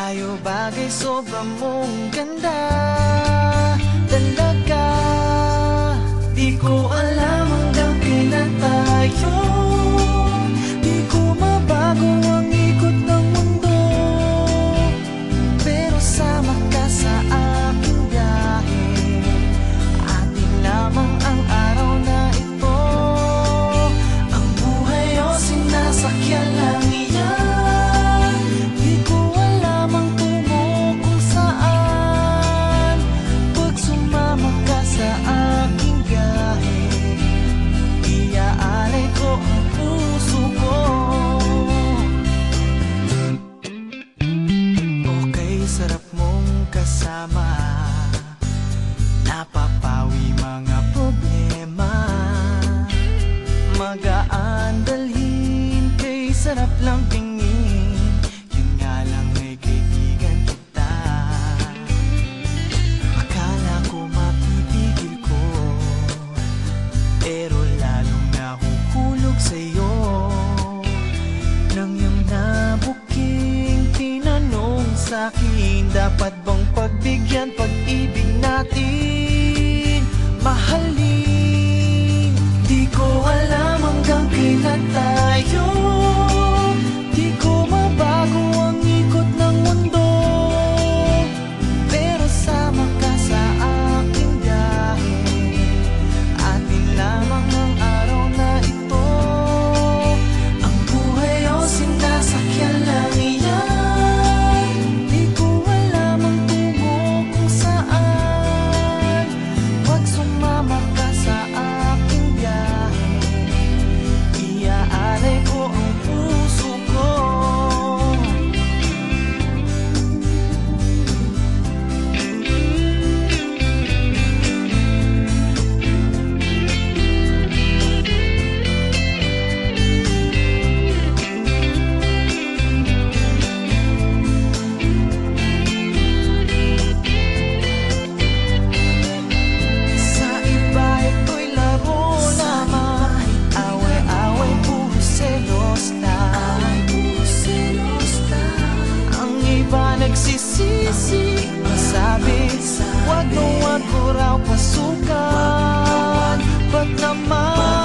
tayo bagay sobrang mong ganda talaga. Di ko alam hanggang kailan tayo, di ko mabago ang ikot ng mundo, pero sama ka sa aking biyahe. Atin lamang ang araw na ito, ang buhay o sinasakyan lang iyan. Di ko alam ang tungo kung saan, pag sumama ka sa aking biyahe, iaalay ko ang puso ko. Okay, sarap mong kasama, napapawi mga problema. Magaan dalhin, kay sarap lang tingin, yun nga lang ay kaibigan kita. Akala ko mapipigil ko, pero lalong nahuhulog sa'yo. Nang iyong nabuking tinanong sa'kin, dapat bang pagbigyan pag-ibig natin, mahalin? Di ko alam hanggang kailan tayo, di ko mabago ang ikot ng mundo, pero sama ka sa aking biyahe. Atin lamang ang araw na ito, ang buhay o sinasakyan lang iyan. Di ko alam ang tungo kung saan, pag sumama ka sa aking biyahe, iaalay ko ang puso ko. Sa iba ito'y laro lamang, away-away puro selos lang. Ang iba nagsisisi, sabi wag mo raw pasukan. Ba't naman